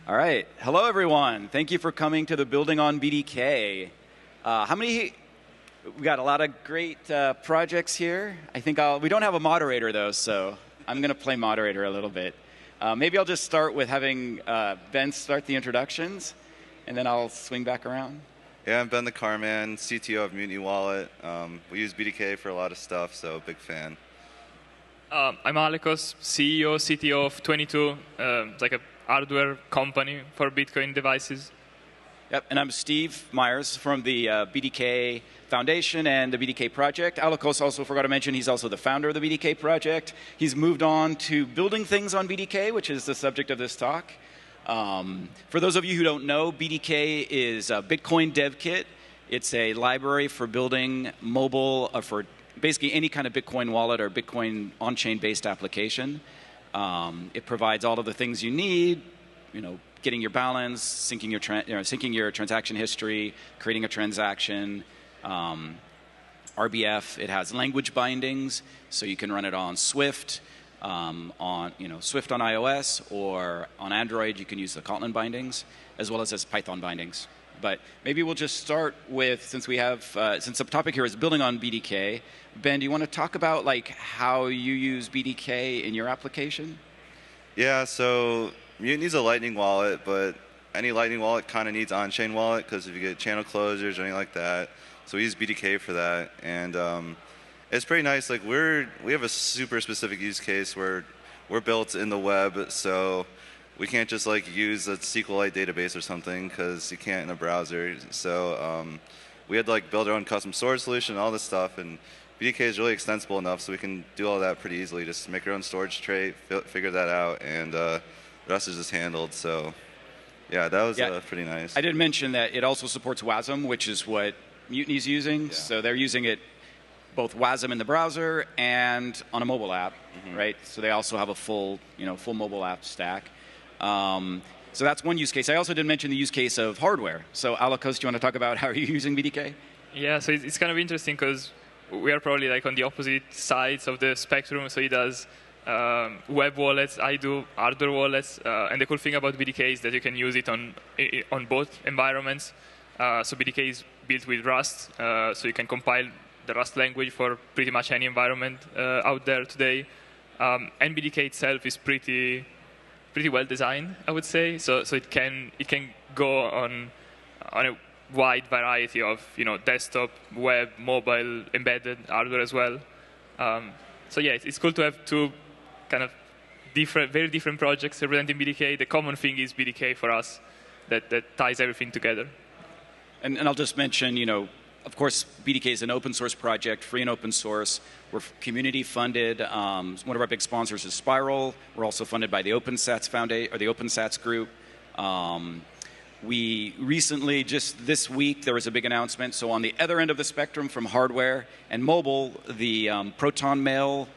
All right. Hello, everyone. Thank you for coming to the Building on BDK. We got a lot of great projects here. I think we don't have a moderator, though, so I'm going to play moderator a little bit. Maybe I'll just start with having Ben start the introductions, and then I'll swing back around. Yeah, I'm Ben the Carman, CTO of Mutiny Wallet. We use BDK for a lot of stuff, so big fan. I'm Alekos, CEO, CTO of TwentyTwo. It's like a hardware company for Bitcoin devices. Yep, and I'm Steve Myers from the BDK Foundation and the BDK project. Alekos also forgot to mention he's also the founder of the BDK project. He's moved on to building things on BDK, which is the subject of this talk. For those of you who don't know, BDK is a Bitcoin Devkit. It's a library for building mobile, for basically any kind of Bitcoin wallet or Bitcoin on-chain based application. It provides all of the things you need, getting your balance, syncing your transaction history, creating a transaction, RBF. It has language bindings, so you can run it on Swift, Swift on iOS, or on Android you can use the Kotlin bindings, as well as Python bindings. But maybe we'll just start with, since the topic here is building on BDK. Ben, do you want to talk about how you use BDK in your application? Yeah, so Mutiny's a Lightning wallet, but any Lightning wallet kind of needs on-chain wallet because if you get channel closures or anything like that, so we use BDK for that, and it's pretty nice. We have a super specific use case where we're built in the web, so we can't just use a SQLite database or something because you can't in a browser. So we had to build our own custom storage solution and all this stuff, and BDK is really extensible enough so we can do all that pretty easily. Just make our own storage tray, figure that out, and the rest is just handled. So yeah, that was pretty nice. I did mention that it also supports WASM, which is what Mutiny's using. Yeah. So they're using it both WASM in the browser and on a mobile app, right? So they also have a full mobile app stack. So that's one use case. I also didn't mention the use case of hardware. So Alekos, do you want to talk about how you're using BDK? Yeah, so it's kind of interesting because we are probably on the opposite sides of the spectrum. So he does web wallets, I do hardware wallets, and the cool thing about BDK is that you can use it on both environments. So BDK is built with Rust, so you can compile the Rust language for pretty much any environment out there today. And BDK itself is pretty well designed, I would say. So it can go on a wide variety of desktop, web, mobile, embedded hardware as well. So yeah, it's cool to have two kind of very different projects representing BDK. The common thing is BDK for us that ties everything together. And I'll just mention, of course, BDK is an open source project, free and open source. We're community funded. One of our big sponsors is Spiral. We're also funded by the OpenSats Foundation or the OpenSats group. We recently, just this week, there was a big announcement. So on the other end of the spectrum from hardware and mobile, the Proton Mail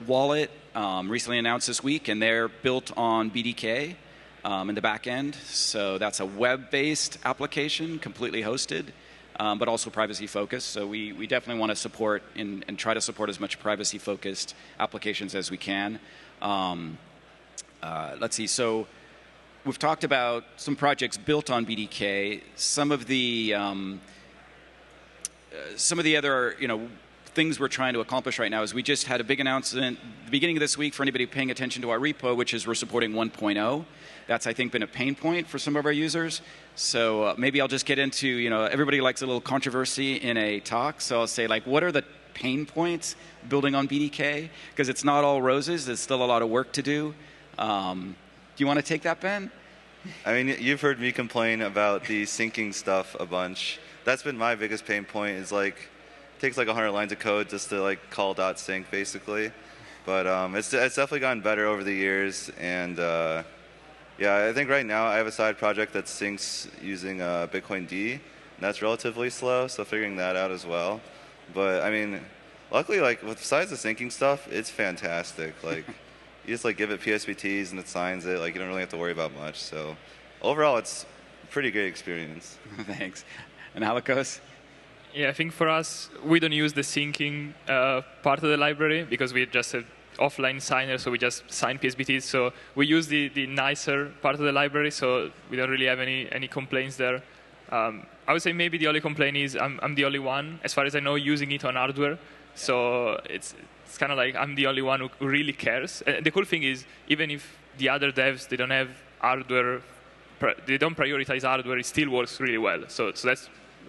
wallet recently announced this week, and they're built on BDK in the back end. So that's a web-based application, completely hosted, but also privacy-focused. So we definitely want to support and try to support as much privacy-focused applications as we can. Let's see. So we've talked about some projects built on BDK. Some of the other things we're trying to accomplish right now is we just had a big announcement at the beginning of this week for anybody paying attention to our repo, which is we're supporting 1.0. That's, I think, been a pain point for some of our users. So maybe I'll just get into, everybody likes a little controversy in a talk. So I'll say, what are the pain points building on BDK? Because it's not all roses. There's still a lot of work to do. Do you want to take that, Ben? I mean, you've heard me complain about the syncing stuff a bunch. That's been my biggest pain point is it takes 100 lines of code just to call .sync basically. But it's definitely gotten better over the years. And yeah, I think right now I have a side project that syncs using Bitcoin D. And that's relatively slow, so figuring that out as well. But I mean, luckily, besides the syncing stuff, it's fantastic. You just give it PSBTs and it signs it. You don't really have to worry about much. So overall, it's a pretty great experience. Thanks. And Alekos? Yeah, I think for us, we don't use the syncing part of the library because we just have offline signer, so we just sign PSBTs. So we use the nicer part of the library, so we don't really have any complaints there. I would say maybe the only complaint is I'm the only one, as far as I know, using it on hardware. So it's kind of like I'm the only one who really cares. And the cool thing is, even if the other devs, they don't have hardware, they don't prioritize hardware, it still works really well. So that's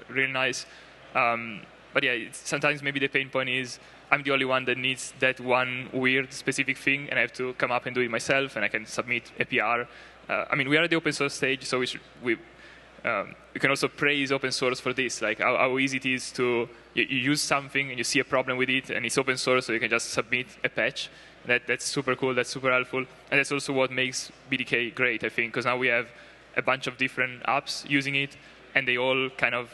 really nice. But yeah, sometimes maybe the pain point is I'm the only one that needs that one weird specific thing, and I have to come up and do it myself, and I can submit a PR. I mean, we are at the open source stage, so we can also praise open source for this, like how easy it is to you use something and you see a problem with it, and it's open source, so you can just submit a patch. That's super cool. That's super helpful, and that's also what makes BDK great, I think, because now we have a bunch of different apps using it, and they all kind of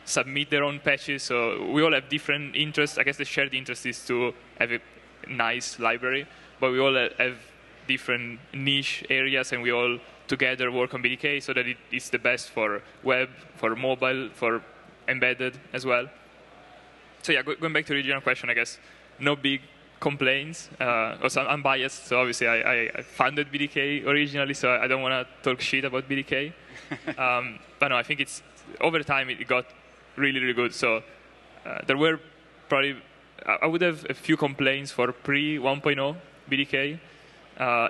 submit their own patches. So we all have different interests. I guess the shared interest is to have a nice library, but we all have different niche areas, and we all together work on BDK so that it's the best for web, for mobile, for embedded as well. So yeah, going back to the original question, I guess no big complaints. Also, I'm biased, so obviously I founded BDK originally, so I don't want to talk shit about BDK. But no, I think it's over time it got really, really good. So there were probably, I would have a few complaints for pre-1.0 BDK,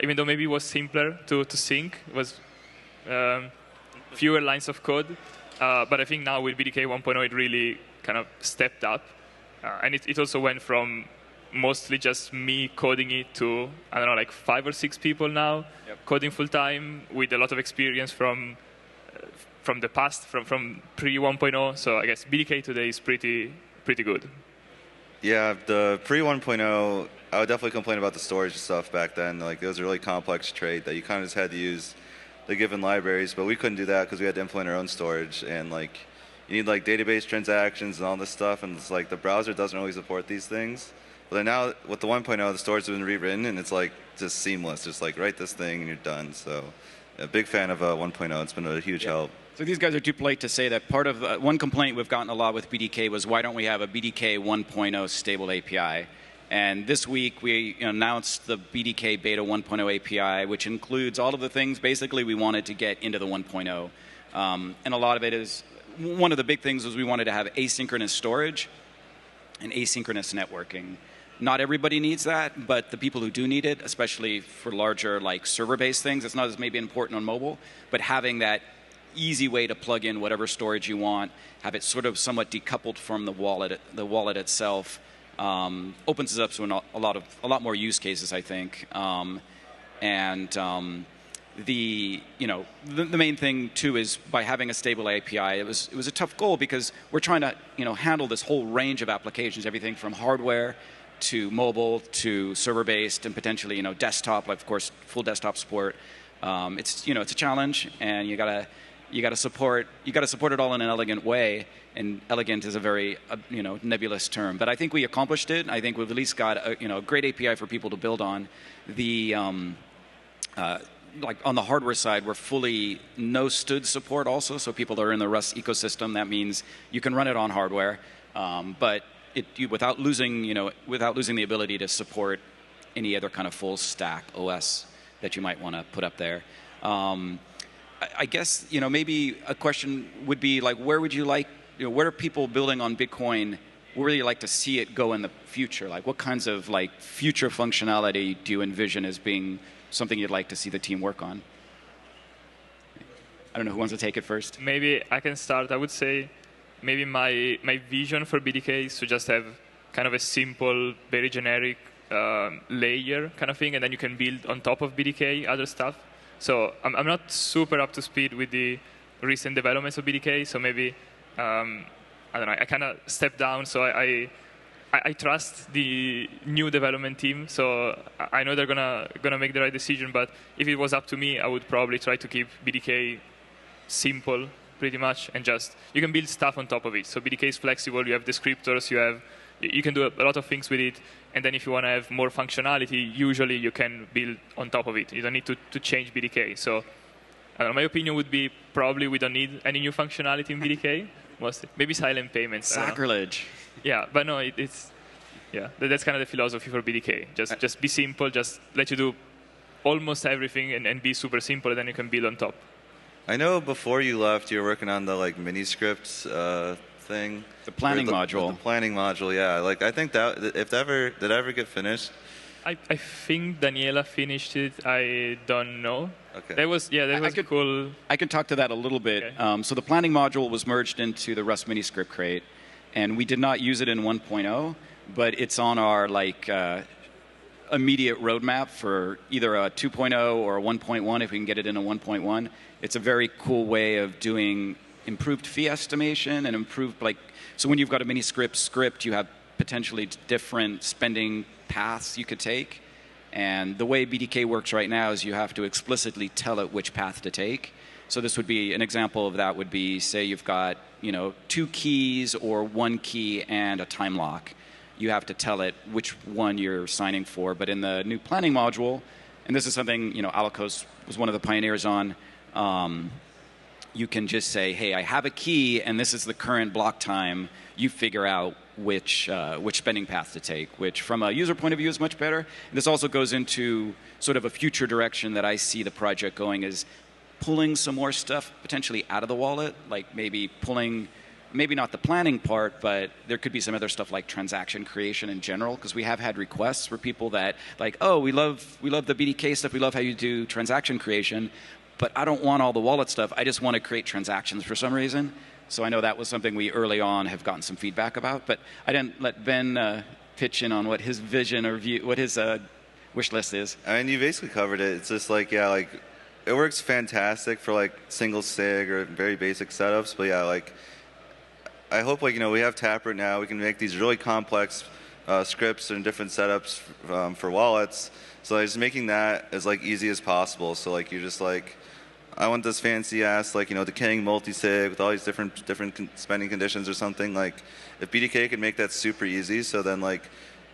even though maybe it was simpler to sync. It was fewer lines of code. But I think now with BDK 1.0, it really kind of stepped up. And it also went from mostly just me coding it to, I don't know, like 5 or 6 people now, coding full-time with a lot of experience from the past, from pre-1.0. So I guess BDK today is pretty good. Yeah, the pre-1.0, I would definitely complain about the storage stuff back then. Like, it was a really complex trait that you kind of just had to use the given libraries, but we couldn't do that because we had to implement our own storage. And like, you need like database transactions and all this stuff, and it's like the browser doesn't really support these things. But then now with the 1.0, the storage has been rewritten, and it's like just seamless. Just like write this thing and you're done. So a big fan of 1.0. It's been a huge help. So these guys are too polite to say that part of one complaint we've gotten a lot with BDK was why don't we have a BDK 1.0 stable API? And this week we announced the BDK Beta 1.0 API, which includes all of the things basically we wanted to get into the 1.0. And a lot of it is, one of the big things was we wanted to have asynchronous storage and asynchronous networking. Not everybody needs that, but the people who do need it, especially for larger like server-based things, it's not as maybe important on mobile, but having that easy way to plug in whatever storage you want, have it sort of somewhat decoupled from the wallet itself, opens us up to a lot more use cases, I think. The main thing too is by having a stable API, it was a tough goal because we're trying to handle this whole range of applications, everything from hardware to mobile to server-based and potentially desktop, like of course full desktop support. It's it's a challenge, and you gotta support it all in an elegant way. And elegant is a very nebulous term, but I think we accomplished it. I think we've at least got a great API for people to build on. The like on the hardware side, we're fully no stud support also, so people that are in the Rust ecosystem, that means you can run it on hardware, but without losing the ability to support any other kind of full stack OS that you might want to put up there. I guess maybe a question would be like, where would you like, where are people building on Bitcoin? Where would you like to see it go in the future? Like, what kinds of like future functionality do you envision as being something you'd like to see the team work on? I don't know who wants to take it first. Maybe I can start. I would say maybe my vision for BDK is to just have kind of a simple, very generic layer kind of thing, and then you can build on top of BDK other stuff. So I'm not super up to speed with the recent developments of BDK, so maybe, I don't know, I kind of stepped down, so I trust the new development team, so I know they're gonna make the right decision, but if it was up to me, I would probably try to keep BDK simple, pretty much, and just, you can build stuff on top of it. So BDK is flexible, you have descriptors, you can do a lot of things with it, and then if you want to have more functionality, usually you can build on top of it. You don't need to change BDK. So I don't know, my opinion would be probably we don't need any new functionality in BDK. Mostly. Maybe silent payments. Sacrilege. Yeah, but no, it's Yeah, that's kind of the philosophy for BDK. Just be simple, just let you do almost everything and be super simple, and then you can build on top. I know before you left, you were working on the like mini scripts thing. The planning module. The planning module, yeah. Like I think that did it ever get finished? I think Daniela finished it. I don't know. Okay. That was cool. I could talk to that a little bit. Okay. So the planning module was merged into the Rust mini script crate, and we did not use it in 1.0, but it's on our immediate roadmap for either a 2.0 or a 1.1 if we can get it in a 1.1. It's a very cool way of doing improved fee estimation and improved so when you've got a mini script, you have potentially different spending paths you could take. And the way BDK works right now is you have to explicitly tell it which path to take. So this would be an example of that would be, say you've got 2 keys or 1 key and a time lock. You have to tell it which one you're signing for. But in the new planning module, and this is something Alekos was one of the pioneers on, you can just say, hey, I have a key and this is the current block time. You figure out which spending path to take, which from a user point of view is much better. And this also goes into sort of a future direction that I see the project going, is pulling some more stuff potentially out of the wallet, like maybe pulling, maybe not the planning part, but there could be some other stuff like transaction creation in general, because we have had requests for people that like, oh, we love the BDK stuff, we love how you do transaction creation, but I don't want all the wallet stuff, I just want to create transactions for some reason. So I know that was something we early on have gotten some feedback about, but I didn't let Ben pitch in on what his vision or view, what his wish list is. I mean, you basically covered it. It's just like, yeah, like it works fantastic for like single sig or very basic setups, but yeah, like I hope we have Taproot now. We can make these really complex scripts and different setups for wallets. So just making that as like easy as possible. So like you're just like, I want this fancy ass decaying multi-sig with all these different spending conditions or something. Like if BDK can make that super easy, so then like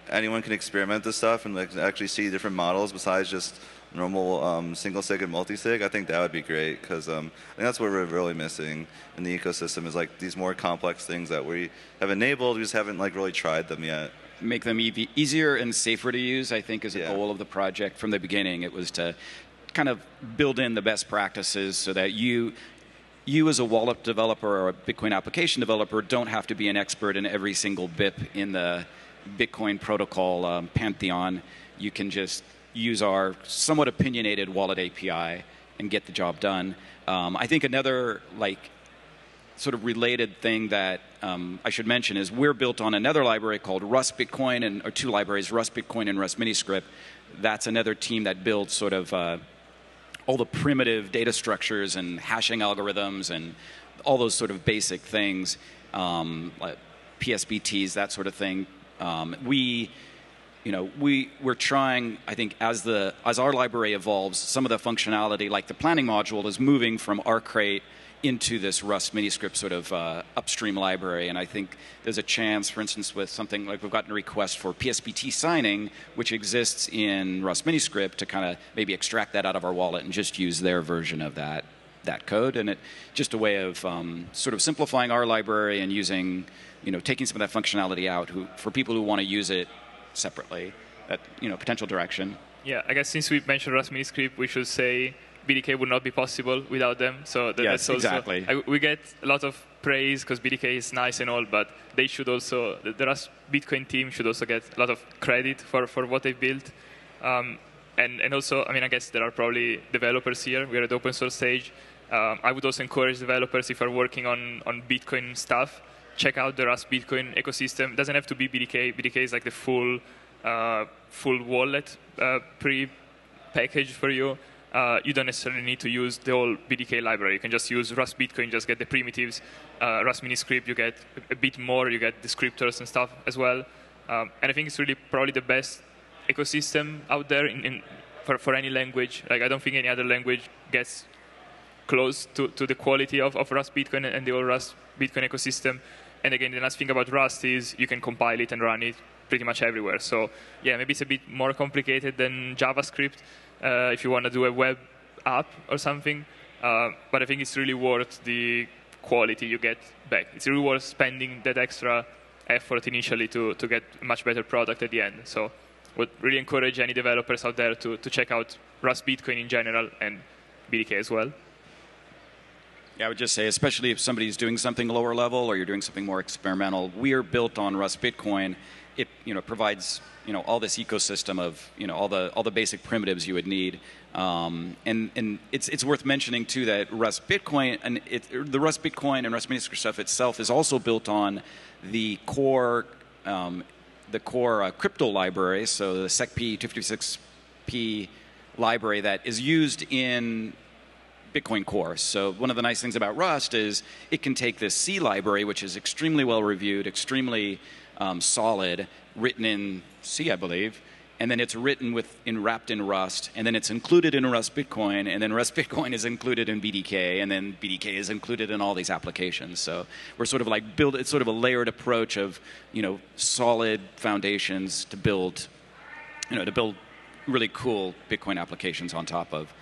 anyone can experiment this stuff and like actually see different models besides just normal single sig and multi-sig, I think that would be great, because I think that's what we're really missing in the ecosystem is like these more complex things that we have enabled, we just haven't like really tried them yet. Make them easier and safer to use, I think, is a goal of the project from the beginning. It was to kind of build in the best practices so that you as a wallet developer or a Bitcoin application developer don't have to be an expert in every single BIP in the Bitcoin protocol pantheon. You can just use our somewhat opinionated wallet API and get the job done. I think another sort of related thing that I should mention is we're built on another library called Rust Bitcoin, or 2 libraries, Rust Bitcoin and Rust Miniscript. That's another team that builds sort of all the primitive data structures and hashing algorithms and all those sort of basic things, like PSBTs, that sort of thing. We're trying, I think, as our library evolves, some of the functionality, like the planning module, is moving from our crate into this Rust Miniscript sort of upstream library. And I think there's a chance, for instance, with something like we've gotten a request for PSBT signing, which exists in Rust Miniscript, to kind of maybe extract that out of our wallet and just use their version of that code. And it just a way of sort of simplifying our library and using, taking some of that functionality out for people who want to use it separately, that potential direction. Yeah, I guess since we mentioned Rust Miniscript, we should say BDK would not be possible without them. So that's also, exactly. We get a lot of praise because BDK is nice and all, but they should also, the Rust Bitcoin team should also get a lot of credit for what they built. And also, I mean, I guess there are probably developers here. We're at the open source stage. I would also encourage developers, if are working on Bitcoin stuff, check out the Rust Bitcoin ecosystem. It doesn't have to be BDK. BDK is like the full wallet pre-packaged for you. You don't necessarily need to use the whole BDK library. You can just use Rust Bitcoin, just get the primitives. Rust Miniscript, you get a bit more. You get descriptors and stuff as well. And I think it's really probably the best ecosystem out there for any language. Like I don't think any other language gets close to the quality of Rust Bitcoin and the whole Rust Bitcoin ecosystem. And again, the nice thing about Rust is you can compile it and run it pretty much everywhere. So yeah, maybe it's a bit more complicated than JavaScript if you want to do a web app or something. But I think it's really worth the quality you get back. It's really worth spending that extra effort initially to get a much better product at the end. So would really encourage any developers out there to check out Rust Bitcoin in general and BDK as well. Yeah, I would just say, especially if somebody's doing something lower level or you're doing something more experimental, we are built on Rust Bitcoin. It provides all this ecosystem of all the basic primitives you would need, and it's worth mentioning too that Rust Bitcoin and the Rust Bitcoin and Rust Miniscript stuff itself is also built on the core crypto library, so the SecP 256p library that is used in Bitcoin Core. So one of the nice things about Rust is it can take this C library, which is extremely well reviewed, extremely solid, written in C, I believe, and then it's wrapped in Rust, and then it's included in Rust Bitcoin, and then Rust Bitcoin is included in BDK, and then BDK is included in all these applications. So we're sort of like it's sort of a layered approach of solid foundations to build really cool Bitcoin applications on top of.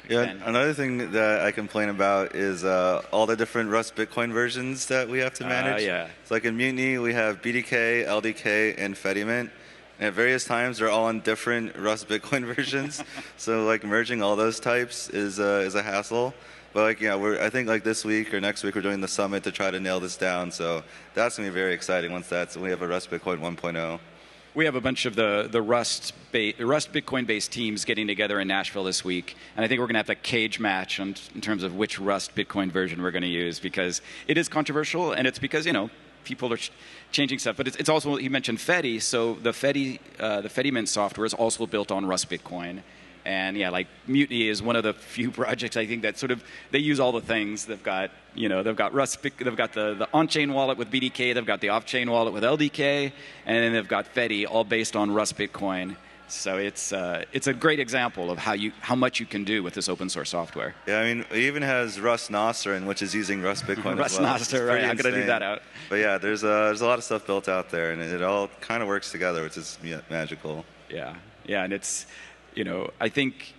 Yeah, another thing that I complain about is all the different Rust Bitcoin versions that we have to manage. Yeah. So like in Mutiny, we have BDK, LDK, and Fediment. And at various times, they're all on different Rust Bitcoin versions. So like merging all those types is a hassle. But I think like this week or next week we're doing the summit to try to nail this down. So that's gonna be very exciting once we have a Rust Bitcoin 1.0. We have a bunch of the Rust Bitcoin-based teams getting together in Nashville this week, and I think we're going to have a cage match in terms of which Rust Bitcoin version we're going to use, because it is controversial, and it's because people are changing stuff. But it's also, he mentioned Fedi, so the Fediment software is also built on Rust Bitcoin. And yeah, like Mutiny is one of the few projects I think that sort of they use all the things. They've got Rust, they've got the on-chain wallet with BDK, they've got the off-chain wallet with LDK, and then they've got Fedi, all based on Rust Bitcoin. So it's a great example of how much you can do with this open source software. Yeah, I mean, it even has Rust Nostr, which is using Rust Bitcoin Rust as well. Nostr, right? I'm gonna leave that out. But yeah, there's a lot of stuff built out there, and it all kind of works together, which is magical. Yeah, and it's. I think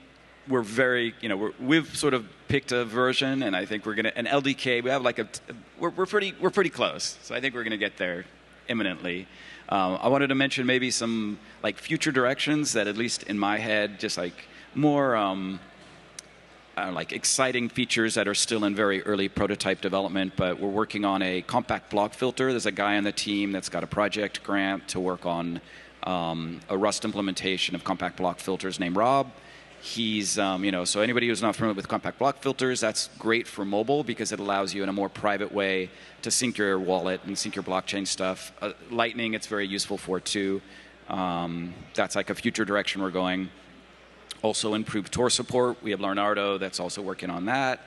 we're very, we've sort of picked a version, and I think we're gonna. And LDK, we have like we're pretty close. So I think we're gonna get there imminently. I wanted to mention maybe some like future directions that, at least in my head, just like more like exciting features that are still in very early prototype development. But we're working on a compact block filter. There's a guy on the team that's got a project grant to work on a Rust implementation of compact block filters named Rob. He's, so anybody who's not familiar with compact block filters, that's great for mobile because it allows you in a more private way to sync your wallet and sync your blockchain stuff. Lightning, it's very useful for too. That's like a future direction we're going. Also improved Tor support. We have Leonardo that's also working on that.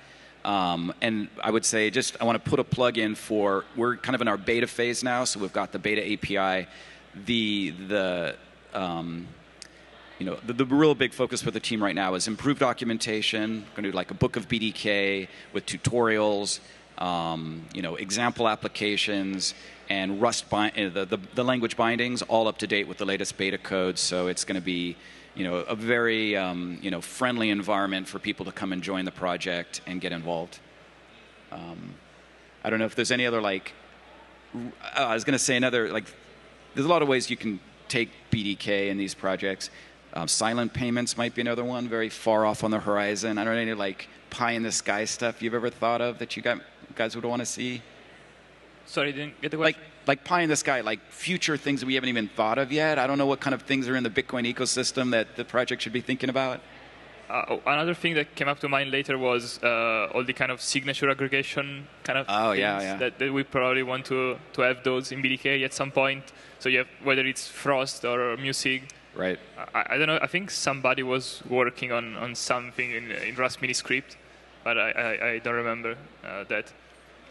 And I would say I want to put a plug in we're kind of in our beta phase now, so we've got the beta API. The real big focus for the team right now is improved documentation. We're going to do like a book of BDK with tutorials, example applications, and Rust the language bindings all up to date with the latest beta code. So it's going to be a very friendly environment for people to come and join the project and get involved. I don't know if there's any other I was going to say there's a lot of ways you can take BDK in these projects. Silent payments might be another one, very far off on the horizon. I don't know any pie in the sky stuff you've ever thought of that you guys would want to see? Sorry, didn't get the question. Like pie in the sky, like future things that we haven't even thought of yet. I don't know what kind of things are in the Bitcoin ecosystem that the project should be thinking about. Another thing that came up to mind later was all the kind of signature aggregation kind of things that we probably want to have those in BDK at some point. So you have, whether it's Frost or Musig. Right. I don't know. I think somebody was working on something in Rust Miniscript, but I don't remember that.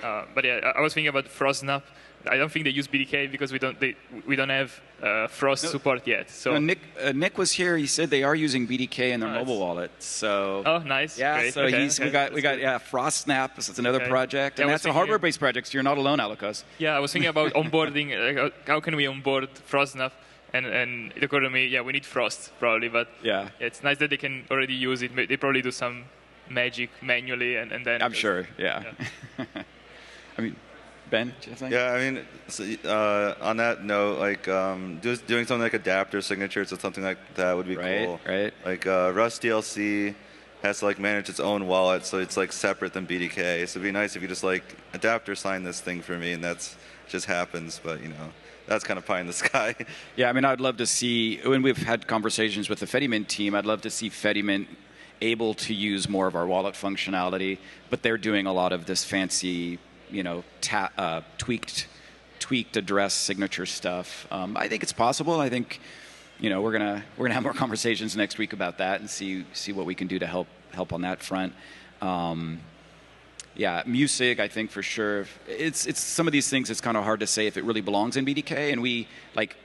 But yeah, I was thinking about FrostSnap. I don't think they use BDK because we don't have Frost support yet. So Nick was here. He said they are using BDK in their mobile wallet. So nice. Yeah. Great. So we got FrostSnap. It's another project, and that's a hardware-based project. So you're not alone, Alekos. Yeah, I was thinking about onboarding. How can we onboard FrostSnap? And it occurred to me, we need Frost probably, but it's nice that they can already use it. They probably do some magic manually, and then I'm sure. Yeah. I mean, Ben, do you think? Yeah, I mean, so, on that note, like doing something like adapter signatures or something like that would be cool. Right. Like Rust DLC has to like manage its own wallet, so it's like separate than BDK. So it'd be nice if you just like adapter sign this thing for me, and that's just happens. But you know, that's kind of pie in the sky. Yeah, I mean, I'd love to see, when we've had conversations with the Fedimint team, I'd love to see Fedimint able to use more of our wallet functionality, but they're doing a lot of this fancy, you know, tweaked address signature stuff. I think it's possible. I think, you know, we're gonna have more conversations next week about that and see what we can do to help on that front. Yeah, Musig, I think for sure. It's some of these things. It's kind of hard to say if it really belongs in BDK, and we like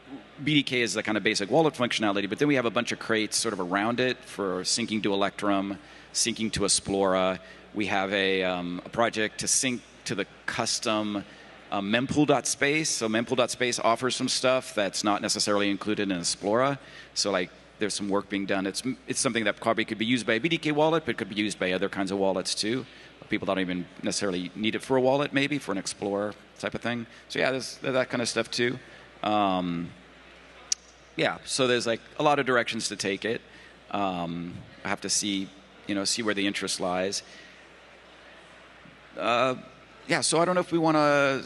BDK is the kind of basic wallet functionality, but then we have a bunch of crates sort of around it for syncing to Electrum, syncing to Esplora. We have a project to sync to the custom mempool.space. So mempool.space offers some stuff that's not necessarily included in Esplora. So like there's some work being done. It's something that probably could be used by a BDK wallet, but could be used by other kinds of wallets too. People don't even necessarily need it for a wallet, maybe for an Explorer type of thing. So yeah, there's that kind of stuff too. Yeah, so there's like a lot of directions to take it. I have to see where the interest lies. Yeah, so I don't know if we want to,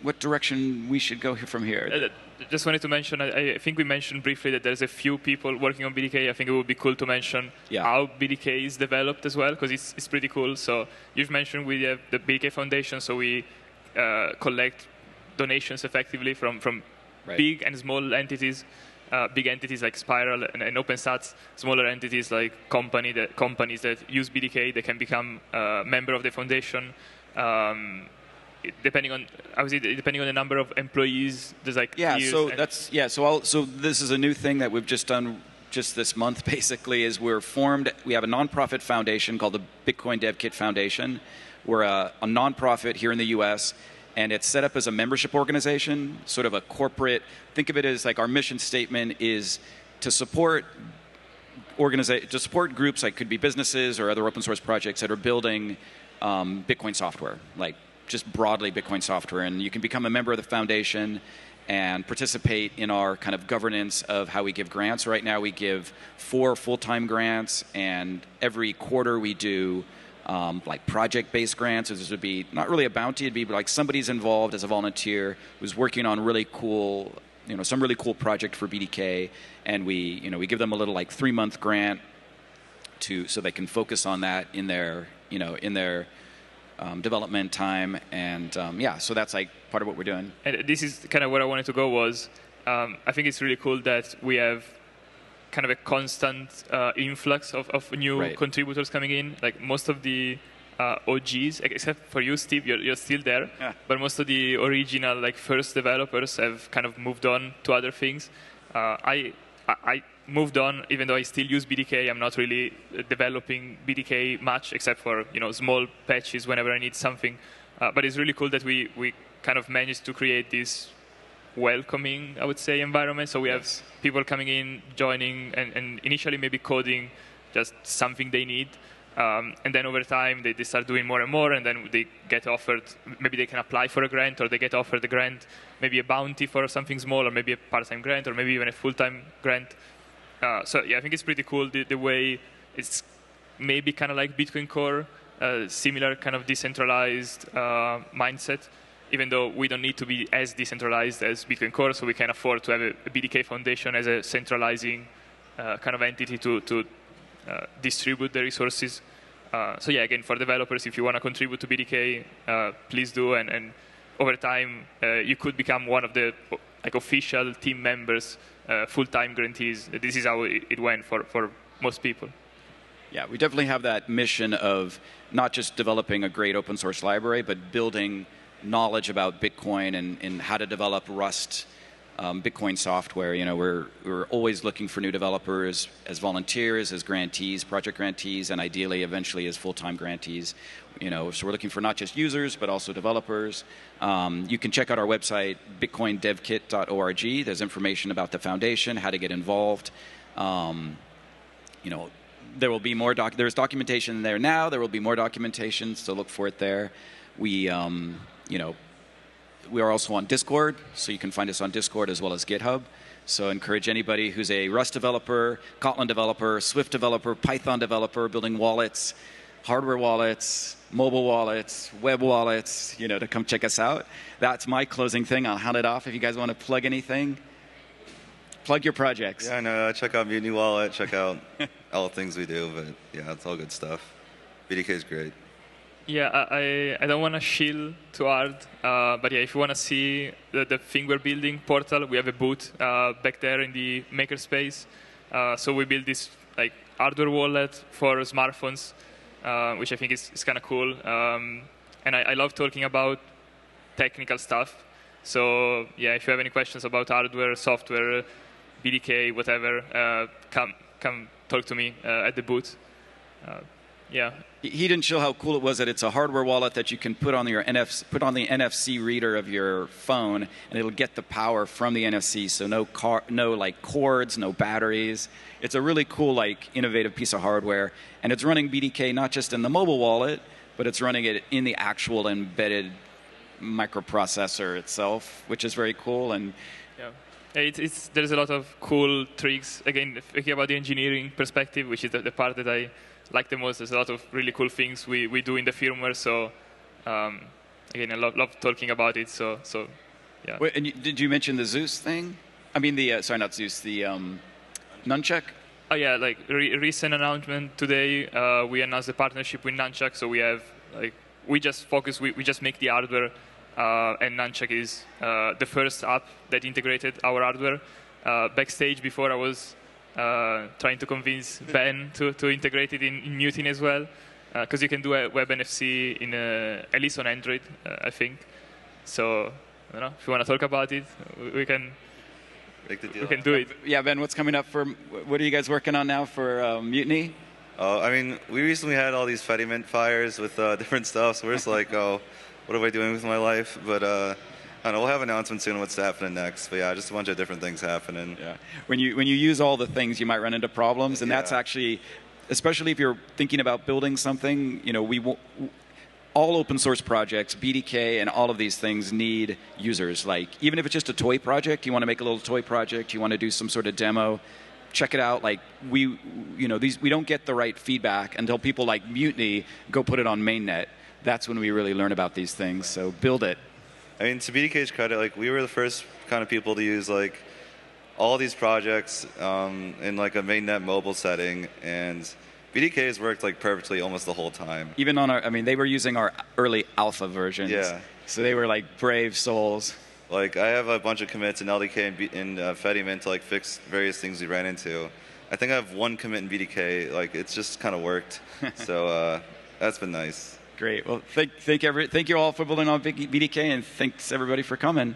what direction we should go from here. Just wanted to mention, I think we mentioned briefly that there's a few people working on BDK. I think it would be cool to mention how BDK is developed as well, because it's pretty cool. So you've mentioned we have the BDK Foundation, so we collect donations effectively from big and small entities. Big entities like Spiral and OpenSats, smaller entities like companies that use BDK, they can become a member of the foundation. Depending on the number of employees, there's like so this is a new thing that we've just done just this month. Basically, is we have a nonprofit foundation called the Bitcoin Devkit Foundation. We're a nonprofit here in the U.S. and it's set up as a membership organization, sort of a corporate. Think of it as like our mission statement is to support groups like could be businesses or other open source projects that are building Bitcoin software, like just broadly Bitcoin software. And you can become a member of the foundation and participate in our kind of governance of how we give grants. Right now we give 4 full-time grants, and every quarter we do like project-based grants. So this would be not really a bounty, it'd be like somebody's involved as a volunteer who's working on really cool, some really cool project for BDK, and we give them a little like 3-month grant so they can focus on that in their development time, and so that's like part of what we're doing. And this is kind of where I wanted to go was, I think it's really cool that we have kind of a constant influx of new contributors coming in. Like most of the OGs, except for you, Steve, you're still there, but most of the original like first developers have kind of moved on to other things. I moved on, even though I still use BDK. I'm not really developing BDK much, except for small patches whenever I need something. But it's really cool that we kind of managed to create this welcoming, I would say, environment. So we have people coming in, joining, and initially maybe coding just something they need. And then over time, they start doing more and more, and then they get offered, maybe they can apply for a grant, or they get offered a grant, maybe a bounty for something small, or maybe a part-time grant, or maybe even a full-time grant. So yeah, I think it's pretty cool the way it's maybe kind of like Bitcoin Core, similar kind of decentralized mindset, even though we don't need to be as decentralized as Bitcoin Core, so we can afford to have a BDK Foundation as a centralizing kind of entity to distribute the resources. So yeah, again, for developers, if you want to contribute to BDK, please do, and over time, you could become one of the official team members, full-time grantees. This is how it went for most people. Yeah, we definitely have that mission of not just developing a great open source library, but building knowledge about Bitcoin and how to develop Rust Bitcoin software. We're always looking for new developers as volunteers, as grantees, project grantees, and ideally, eventually, as full-time grantees. So we're looking for not just users, but also developers. You can check out our website, bitcoindevkit.org. There's information about the foundation, how to get involved. There will be more there's documentation there now. There will be more documentation, so look for it there. We, we are also on Discord, so you can find us on Discord as well as GitHub. So I encourage anybody who's a Rust developer, Kotlin developer, Swift developer, Python developer, building wallets, hardware wallets, mobile wallets, web wallets, to come check us out. That's my closing thing. I'll hand it off if you guys want to plug anything. Plug your projects. Yeah, no, check out Mutiny Wallet, check out all the things we do, but yeah, it's all good stuff. BDK is great. Yeah, I don't want to shill too hard, but yeah, if you want to see the thing we're building, Portal, we have a booth back there in the makerspace. So we built this like hardware wallet for smartphones, which I think is kind of cool. And I love talking about technical stuff. So yeah, if you have any questions about hardware, software, BDK, whatever, come talk to me at the booth. Yeah. He didn't show how cool it was that it's a hardware wallet that you can put on the NFC reader of your phone, and it'll get the power from the NFC. So no like cords, no batteries. It's a really cool, like, innovative piece of hardware, and it's running BDK not just in the mobile wallet, but it's running it in the actual embedded microprocessor itself, which is very cool. And yeah, there's a lot of cool tricks. Again, thinking about the engineering perspective, which is the part that I like the most. There's a lot of really cool things we do in the firmware. So again, I love talking about it. So yeah. Wait, and did you mention the Zeus thing? I mean sorry, not Zeus. The Nunchuck. Oh yeah, like recent announcement today. We announced a partnership with Nunchuck. So we have we just make the hardware, and Nunchuck is the first app that integrated our hardware. Backstage before I was trying to convince Ben to integrate it in Mutiny as well, because you can do a web NFC at least on Android, I think. So, if you want to talk about it, we can. Make the deal. We can do it. Yeah, Ben, what's coming up what are you guys working on now for Mutiny? I mean, we recently had all these Fediment fires with different stuff, so we're just like, oh, what am I doing with my life? But I don't know, we'll have announcements soon on what's happening next. But yeah, just a bunch of different things happening. Yeah. When you use all the things, you might run into problems, and that's actually, especially if you're thinking about building something, all open source projects, BDK, and all of these things need users. Like, even if it's just a toy project, you want to make a little toy project, you want to do some sort of demo, check it out. Like, we don't get the right feedback until people like Mutiny go put it on mainnet. That's when we really learn about these things. So build it. I mean, to BDK's credit, we were the first kind of people to use all these projects in a mainnet mobile setting, and BDK has worked perfectly almost the whole time. Even they were using our early alpha versions. Yeah. So they were brave souls. I have a bunch of commits in LDK and Fediment to fix various things we ran into. I think I have one commit in BDK. It's just kind of worked. So that's been nice. Great. Well, thank you all for building on BDK, and thanks everybody for coming.